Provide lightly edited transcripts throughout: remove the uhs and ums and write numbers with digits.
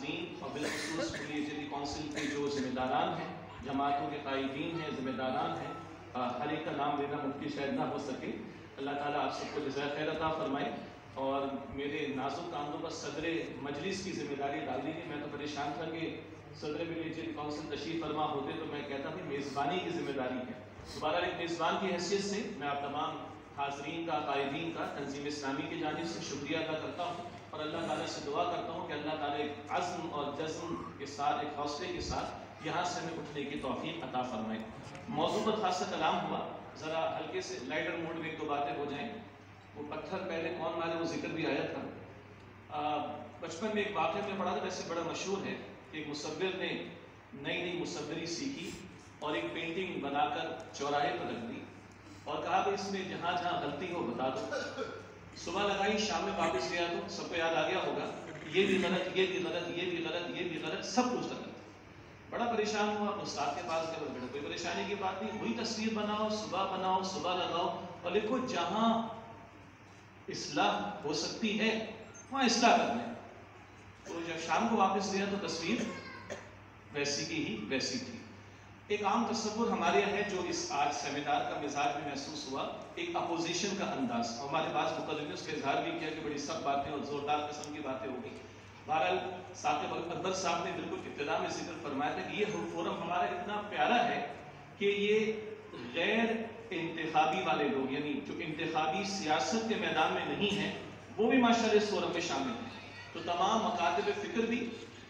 حاضرین اور بالخصوص کلیجیتی کونسل کے جو ذمہ داران ہیں، جماعتوں کے قائدین ہیں، ذمہ داران ہیں، ہر ایک کا نام لینا ممکن شاید نہ ہو سکے. اللہ تعالیٰ آپ سب کو جزائے خیر عطا فرمائے. اور میرے نازک کاندھوں پر صدر مجلس کی ذمہ داری ڈال دی گئی. میں تو پریشان تھا کہ صدر کلیجیتی کونسل تشریف فرما ہوتے تو میں کہتا تھا میزبانی کی ذمہ داری ہے. دوبارہ ایک میزبان کی حیثیت سے میں آپ تمام حاضرین کا، قائدین کا، تنظیم اسلامی کی جانب سے شکریہ ادا کرتا ہوں اور اللہ تعالیٰ سے دعا کرتا ہوں کہ اللہ تعالیٰ ایک عزم اور جزم کے ساتھ، ایک حوصلے کے ساتھ یہاں سے ہمیں اٹھنے کی توفیق عطا فرمائے. موضوع پر خاص کلام ہوا، ذرا ہلکے سے لائٹر موڈ میں ایک دو باتیں ہو جائیں. وہ پتھر پہلے کون مارے وہ ذکر بھی آیا تھا. بچپن میں ایک واقعہ میں پڑھا تھا، ویسے بڑا مشہور ہے کہ ایک مصور نے نئی مصوری سیکھی اور ایک پینٹنگ بنا کر چوراہے پر رکھ دی اور کہا کہ اس میں جہاں جہاں غلطی ہو بتا دو. صبح لگائی، شام میں واپس گیا تو سب کو یاد آ گیا ہوگا یہ بھی غلط، یہ بھی غلط، یہ بھی غلط، یہ بھی غلط، سب کچھ غلط. بڑا پریشان ہوا، استاد کے پاس گیا، بیٹا کوئی پریشانی کی بات نہیں، وہی تصویر بناؤ، صبح لگاؤ اور لکھو جہاں اصلاح ہو سکتی ہے وہاں اصلاح کر لیں. تو جب شام کو واپس گیا تو تصویر ویسی کی ہی ویسی تھی. ایک عام تصور ہمارے یہاں ہے جو اس آج سیمینار کا مزاج میں محسوس ہوا، ایک اپوزیشن کا انداز. ہمارے پاس مقدمے اس کا اظہار بھی کیا کہ بڑی سخت باتیں اور زوردار قسم کی باتیں ہوگی. بہرحال ثاقب اکبر صاحب نے بالکل ابتدا میں ذکر فرمایا تھا کہ یہ فورم ہمارا اتنا پیارا ہے کہ یہ غیر انتخابی والے لوگ، یعنی جو انتخابی سیاست کے میدان میں نہیں ہیں، وہ بھی ماشاءاللہ اس فورم میں شامل ہیں. تو تمام مکاتب فکر بھی،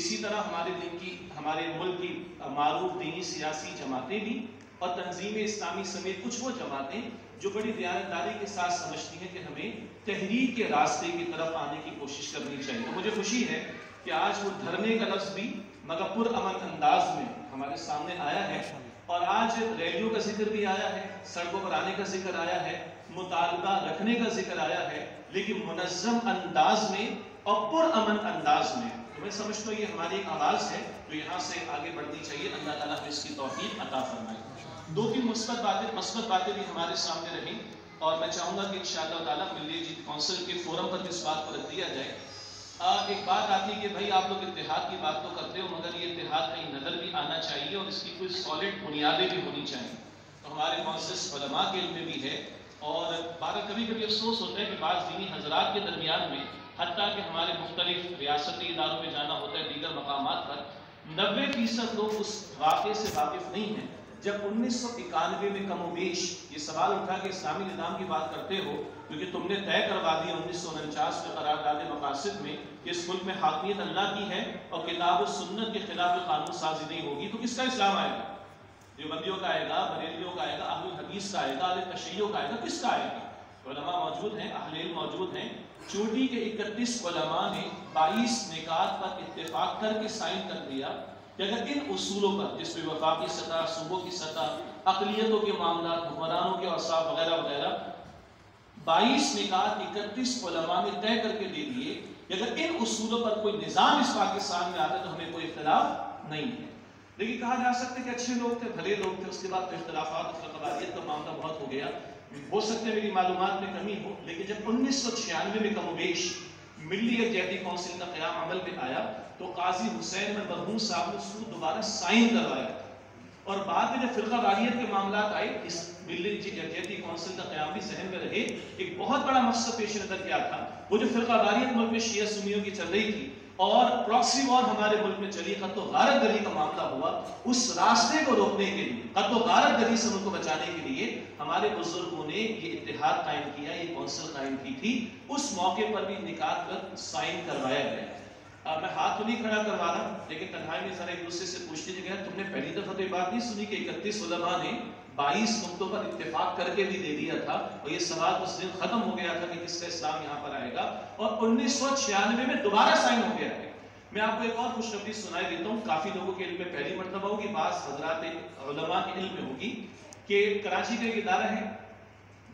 اسی طرح ہمارے دین کی، ہمارے ملک کی معروف دینی سیاسی جماعتیں بھی اور تنظیم اسلامی سمیت کچھ وہ جماعتیں جو بڑی دیانتداری کے ساتھ سمجھتی ہیں کہ ہمیں تحریک کے راستے کی طرف آنے کی کوشش کرنی چاہیے. تو مجھے خوشی ہے کہ آج وہ دھرنے کا لفظ بھی مگر پرامن انداز میں ہمارے سامنے آیا ہے اور آج ریلیوں کا ذکر بھی آیا ہے، سڑکوں پر آنے کا ذکر آیا ہے، مطالبہ رکھنے کا ذکر آیا ہے، لیکن منظم انداز میں اور پرامن انداز میں. تو میں سمجھتا ہوں یہ ہماری ایک آواز ہے جو یہاں سے آگے بڑھنی چاہیے. اللہ تعالیٰ ہمیں اس کی توفیق عطا فرمائے. دو تین مثبت باتیں بھی ہمارے سامنے رہیں اور میں چاہوں گا کہ انشاءاللہ تعالیٰ ملی کونسل کے فورم پر اس بات کو رکھ دیا جائے. ایک بات آتی ہے کہ بھائی آپ لوگ اتحاد کی بات تو کرتے ہو مگر یہ اتحاد کہیں نظر بھی آنا چاہیے اور اس کی کوئی سالڈ بنیادیں بھی ہونی چاہیے. تو ہمارے معزز علماء کے علم میں بھی ہے اور کبھی کبھی افسوس ہوتا ہے کہ بعض دینی حضرات کے درمیان میں، حتیٰ کہ ہمارے مختلف ریاستی اداروں میں جانا ہوتا ہے، دیگر مقامات پر 90% لوگ اس واقعے سے واقف نہیں ہیں جب 1991 میں کم و بیش یہ سوال اٹھا کہ اسلامی نظام کی بات کرتے ہو کیونکہ تم نے طے کروا دیا 1949 میں قرارداد مقاصد میں کہ اس ملک میں حاکمیت اللہ کی ہے اور کتاب و سنت کے خلاف قانون سازی نہیں ہوگی، تو کس کا اسلام آئے گا؟ دیوبندیوں کا آئے گا، بریلویوں کا آئے گا، اہل الحدیث کا آئے گا، اہل تشیعوں کا آئے گا، کس کا آئے گا؟ علماء موجود ہیں، اہل علم موجود ہیں. چوٹی کے 31 علماء نے 22 نکات پر اتفاق کر کے سائن کر دیا کہ اگر ان اصولوں پر، جس میں وفاقی سطح، صوبوں کی سطح، اقلیتوں کے معاملات، حکمرانوں کے اوصاف وغیرہ وغیرہ، 22 نکات 31 علماء نے طے کر کے دے دیے کہ اگر ان اصولوں پر کوئی نظام اس پاکستان میں آتا ہے تو ہمیں کوئی اختلاف نہیں ہے. لیکن کہا جا سکتا ہے کہ اچھے لوگ تھے، بھلے لوگ تھے، اس کے بعد اختلافات اور فرقواریت کا معاملہ بہت ہو گیا. ہو سکتے ہیں میری معلومات میں کمی ہو، لیکن جب 1996 میں کم و بیش ملی یکجہتی کونسل کا قیام عمل میں آیا تو قاضی حسین مرحوم صاحب نے اس کو دوبارہ سائن کروایا اور بعد میں جب فرقہ واریت کے معاملات آئے اس ملی یکجہتی کونسل کا قیام بھی ذہن میں رہے. ایک بہت بڑا مقصد پیش نظر کیا تھا، وہ جو فرقہ واریت ملک میں شیعہ سنیوں کی چل رہی تھی اور پراکسی وار ہمارے ملک میں چلی، قتل و غارت گری کا معاملہ ہوا، اس راستے کو روکنے کے لیے، قتل و غارت گری سے ملک کو بچانے کے لیے ہمارے بزرگوں نے یہ اتحاد قائم کیا، یہ کونسل قائم کی تھی. اس موقع پر بھی نکات پر سائن کروایا گیا. میں ہاتھ تو نہیں کھڑا کروا رہا لیکن تنہائی میں ذرا ایک دوسرے سے پوچھ لیجیے گا، تم نے پہلی دفعہ تو یہ بات نہیں سنی کہ 31 علماء نے 22 نقطوں پر اتفاق کر کے بھی دے دیا تھا اور یہ سوال اس دن ختم ہو گیا تھا کہ کس کا اسلام یہاں پر آئے گا اور 1996 میں دوبارہ سائن ہو گیا ہے. میں آپ کو ایک اور خوشخبری سنائی دیتا ہوں، کافی لوگوں کے علم میں پہلی مرتبہ ہوگی، بعض حضرات علماء کے علم میں ہوگی کہ کراچی کا ایک ادارہ ہے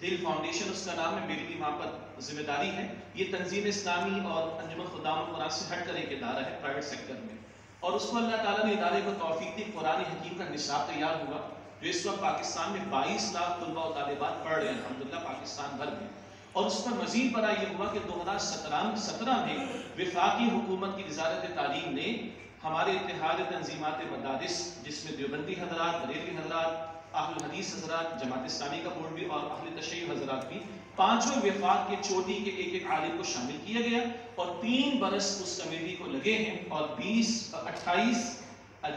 دل فاؤنڈیشن، اس کا نام ہے، میری بھی وہاں پر ذمہ داری ہے. یہ تنظیم اسلامی اور انجمن خدام القرآن سے ہٹ کر ایک ادارہ ہے پرائیویٹ سیکٹر میں، اور اس کو اللہ تعالیٰ نے ادارے کو توفیق دی. قرآن حکیم کا نصاب تیار ہوا جو اس وقت پاکستان میں 22 لاکھ طلباء و طالبات پڑھ رہے ہیں الحمدللہ پاکستان بھر میں. اور اس پر مزید بڑا یہ ہوا کہ 2017 میں وفاقی حکومت کی وزارت تعلیم نے ہمارے اتحاد تنظیمات مدارس جس میں دیوبندی حضرات، بریلوی حضرات، اہل الحدیث حضرات، جماعت اسلامی کا بورڈ بھی اور اہل تشیع حضرات بھی، پانچوں وفاق کے چوٹی کے ایک ایک عالم کو شامل کیا گیا اور 3 برس اس کمیٹی کو لگے ہیں اور 28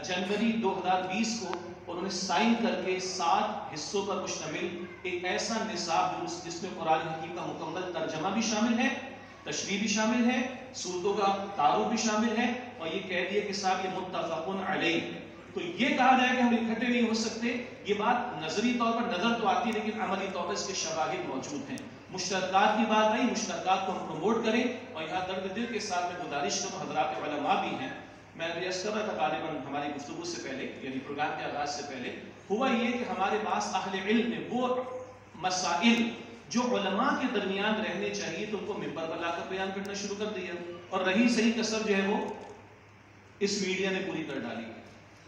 جنوری 2020 کو انہوں نے سائن کر کے 7 حصوں پر مشتمل ایک ایسا نصاب جس میں قرآن حکیم کا مکمل ترجمہ بھی شامل ہے، تشریح بھی شامل ہے، صورتوں کا تعارف بھی شامل ہے اور یہ کہہ دیا کہ صاحب یہ متفقن علیہ. تو یہ کہا جائے کہ ہم اکٹھے نہیں ہو سکتے، یہ بات نظری طور پر نظر تو آتی ہے لیکن عملی طور پر اس کے شواہد موجود ہیں. مشترکات کی بات آئی، مشترکات کو ہم پروموٹ کریں اور یہاں درد دل کے ساتھ میں گزارش کروں، حضرات علماء بھی ہیں، میں ریاض کر رہا تھا غالباً ہماری گفتگو سے پہلے یعنی پروگرام کے آغاز سے پہلے، ہوا یہ کہ ہمارے پاس اہل علم میں وہ مسائل جو علماء کے درمیان رہنے چاہیے تو ان کو ممبر پر لا کر بیان کرنا شروع کر دیا اور رہی صحیح کسر جو ہے وہ اس میڈیا نے پوری کر ڈالی.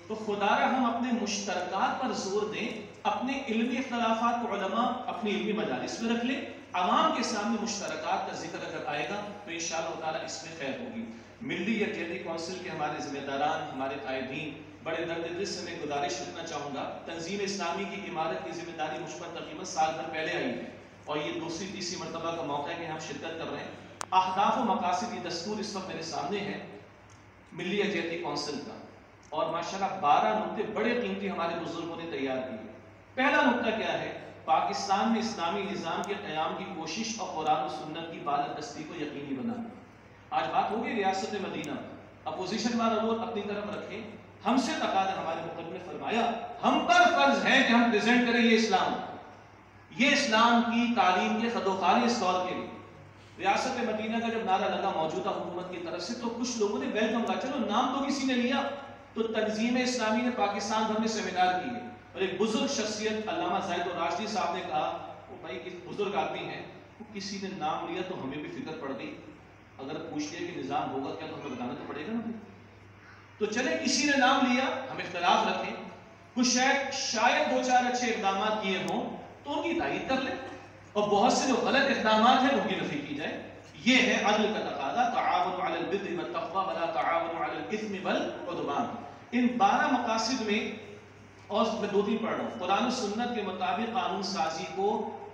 تو خدا را ہم اپنے مشترکات پر زور دیں، اپنے علمی اختلافات کو علماء اپنی علمی مجالس میں رکھ لیں، عوام کے سامنے مشترکات کا ذکر اگر آئے گا تو انشاءاللہ تعالیٰ اس میں خیر ہوگی. ملی یکجہتی کونسل کے ہمارے ذمہ داران، ہمارے قائدین، بڑے درد دل سے میں گزارش کرنا چاہوں گا، تنظیم اسلامی کی عمارت کی ذمہ داری مجھ پر تقریباً سال بھر پہلے آئی ہے اور یہ دوسری تیسری مرتبہ کا موقع ہے کہ ہم شرکت کر رہے ہیں. اہداف و مقاصد کی دستور اس وقت میرے سامنے ہے ملی یکجہتی کونسل کا اور ماشاءاللہ 12 نقطے بڑے قیمتی ہمارے بزرگوں نے تیار کیے. پہلا نقطہ کیا ہے؟ پاکستان میں اسلامی نظام کے قیام کی کوشش اور قرآن و سنت کی بالادستی کو یقینی بنانا. آج بات ہوگی ریاست مدینہ، اپوزیشن والا لوگ اپنی طرف رکھیں، ہم سے تقاضا ہمارے مقدمے نے فرمایا ہم پر فرض ہے کہ ہم پریزنٹ کریں یہ اسلام کی تعلیم کے خدوخال اس دور کے لیے. ریاست مدینہ کا جب نعرہ لگا موجودہ حکومت کی طرف سے تو کچھ لوگوں نے ویلکم کہا، چلو نام تو کسی نے لیا، تو تنظیم اسلامی نے پاکستان بھر میں سیمینار کیے اور ایک بزرگ شخصیت علامہ زاہد الراشدی صاحب نے کہا، وہ بھائی بزرگ آدمی ہیں، کسی نے نام لیا تو ہمیں بھی فکر پڑ گئی، اگر پوچھ لیا کہ نظام ہوگا کیا تو ہمیں بتانا تو پڑے گا نا. تو چلے کسی نے نام لیا، ہم اختلاف رکھیں، کچھ شاید 2-4 اچھے اقدامات کیے ہوں تو ان کی تائید کر لیں اور بہت سے جو غلط اقدامات ہیں ان کی نفی کی جائے. یہ ہے عدل کا تقاضا، تعاون علی البر والتقوی ولا تعاون علی الاثم والعدوان. ان 12 مقاصد میں اور میں 2-3 پڑھ رہا ہوں. قرآن و سنت کے مطابق قانون سازی کو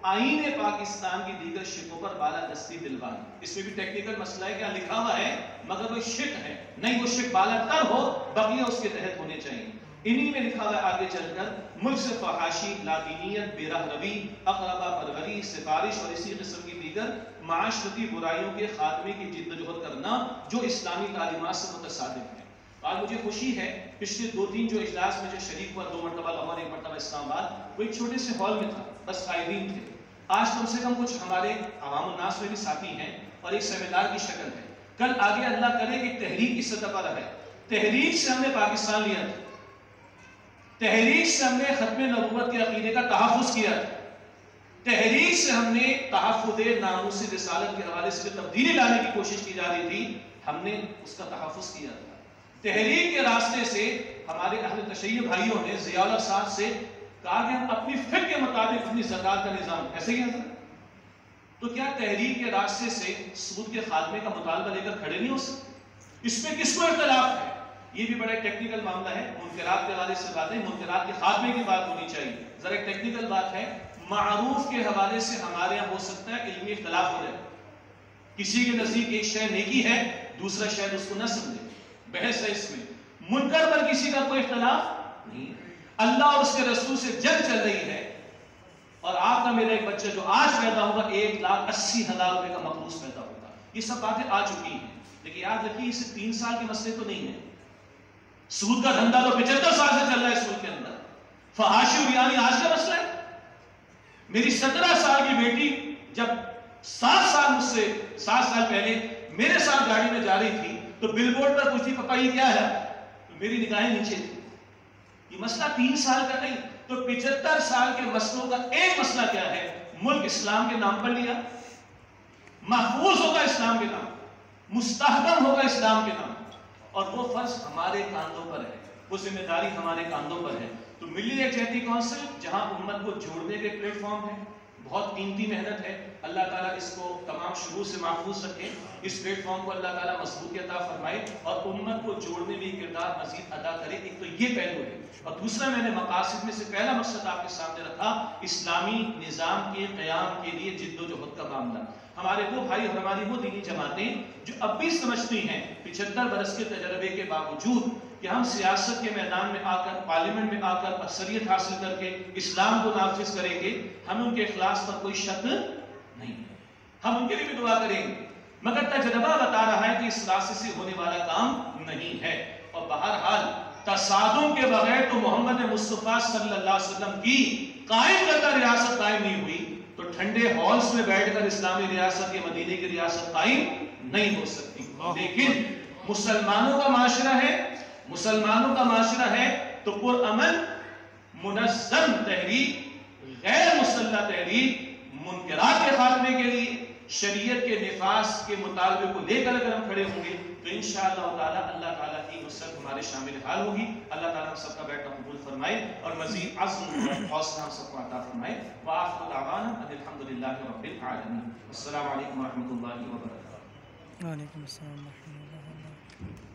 آئین پاکستان کی دیگر شقوں پر بالادستی دلوانی. اس میں بھی ٹیکنیکل مسئلہ ہے، کیا لکھا ہوا ہے مگر وہ شق ہے نہیں، وہ شق بالاتر ہو، بقیہ اس کے تحت ہونے چاہیے. انہی میں لکھا ہوا ہے آگے چل کر ملک سے فحاشی، لادینیت، بے رہ روی، اقربا پروری، سفارش اور اسی قسم کی دیگر معاشرتی برائیوں کے خاتمے کی جدوجہد کرنا جو اسلامی تعلیمات سے متصادم ہے. آج مجھے خوشی ہے پچھلے 2-3 جو اجلاس میں جو شریک ہوا، 2 مرتبہ لاہور، 1 مرتبہ اسلام آباد، وہ ایک چھوٹے سے ہال میں تھا، بس قائدین تھے. آج کم سے کم کچھ ہمارے عوام الناس میں بھی ساتھی ہیں اور ایک سیمینار کی شکل ہے. کل آگے اللہ کرے کہ تحریک کی سطح پر ہے. تحریک سے ہم نے پاکستان لیا تھا، تحریک سے ہم نے ختم نبوت کے عقیدے کا تحفظ کیا تھا، تحریک سے ہم نے تحفظ ناموس رسالت کے حوالے سے جو تبدیلی لانے کی کوشش کی جا رہی تھی ہم نے اس کا تحفظ کیا تھا. تحریک کے راستے سے ہمارے اہل تشیع بھائیوں نے ضیاء الحق صاحب سے کہا کہ ہم اپنی فکر کے مطابق اپنی زکات کا نظام ایسے ہی ہے. تو کیا تحریک کے راستے سے سود کے خاتمے کا مطالبہ لے کر کھڑے نہیں ہو سکتے؟ اس میں کس کو اختلاف ہے؟ یہ بھی بڑا ٹیکنیکل معاملہ ہے. منکرات کے حوالے سے باتیں، منکرات کے خاتمے کی بات ہونی چاہیے، ذرا ایک ٹیکنیکل بات ہے. معروف کے حوالے سے ہمارے یہاں ہو سکتا ہے علمی اختلاف ہو جائے، کسی کے نزدیک ایک شے نیکی ہے، دوسرا شاید اس کو نہ سمجھے، بحث ہے اس میں. منکر پر کسی کا کوئی اختلاف نہیں. اللہ اور اس کے رسول سے جنگ چل رہی ہے اور آپ کا میرا ایک بچہ جو آج پیدا ہوگا 1,80,000 روپے کا مقروض پیدا ہوگا. یہ سب باتیں آ چکی ہیں لیکن یاد رکھیے اسے 3 سال کے مسئلے تو نہیں ہیں. سود کا دھندا تو 75 سال سے چل رہا ہے سود کے اندر. فحاشی اور یعنی آج کا مسئلہ ہے. میری 17 سال کی بیٹی جب 7 سال پہلے میرے ساتھ گاڑی میں جا رہی تھی تو بل بورڈ پر پوچھتی پپا یہ کیا ہے، تو میری نگاہیں نیچے تھی. یہ مسئلہ 3 سال کا نہیں تو 75 سال کے مسئلوں کا ایک مسئلہ کیا ہے؟ ملک اسلام کے نام پر لیا، محفوظ ہوگا اسلام کے نام، مستحکم ہوگا اسلام کے نام، اور وہ فرض ہمارے کاندھوں پر ہے، وہ ذمہ داری ہمارے کاندھوں پر ہے. تو ملی یکجہتی کونسل جہاں امت کو جوڑنے کے پلیٹ فارم ہے، بہت قیمتی محنت ہے. اللہ تعالیٰ اس کو تمام شروع سے محفوظ رکھے، اس پلیٹ فارم کو اللہ تعالیٰ مضبوطی عطا فرمائے اور امت کو جوڑنے میں کردار مزید ادا کرے۔ ایک تو یہ پہلو ہے، اور دوسرا میں نے مقاصد میں سے پہلا مقصد آپ کے سامنے رکھا اسلامی نظام کے قیام کے لیے جد و جہد کا معاملہ۔ ہمارے وہ بھائی اور ہماری وہ دینی جماعتیں جو اب بھی سمجھتی ہیں 75 برس کے تجربے کے باوجود کہ ہم سیاست کے میدان میں آ کر، پارلیمنٹ میں آ کر اکثریت حاصل کر کے اسلام کو نافذ کریں گے، ہمیں ان کے اخلاص پر کوئی شک نہیں ہے، ہم ان کے لیے بھی دعا کریں گے، مگر تجربہ بتا رہا ہے کہ اس راستے سے ہونے والا کام نہیں ہے۔ اور بہرحال تصادم کے بغیر تو محمد مصطفیٰ صلی اللہ علیہ وسلم کی قائم کردہ ریاست قائم نہیں ہوئی، تو ٹھنڈے ہالز میں بیٹھ کر اسلامی ریاست یا مدینے کی ریاست قائم نہیں ہو سکتی۔ لیکن مسلمانوں کا معاشرہ ہے، مسلمانوں کا معاشرہ ہے تو پرامن منظم تحریک، غیر مسلح تحریک، منکرات کے خاتمے کے لیے شریعت کے نفاذ کے مطالبے کو لے کر اگر ہم کھڑے ہوں گے تو انشاءاللہ تعالی اللہ تعالیٰ کی نصرت ہمارے شامل حال ہوگی۔ اللہ تعالیٰ ہم سب کا بیٹھنا قبول فرمائے اور مزید عزم اور حوصلہ ہم سب کو عطا فرمائے۔ وآخر دعوانا ان الحمدللہ رب العالمین۔ السلام علیکم ورحمۃ اللہ وبرکاتہ۔ وعلیکم السلام ورحمۃ اللہ وبرکاتہ۔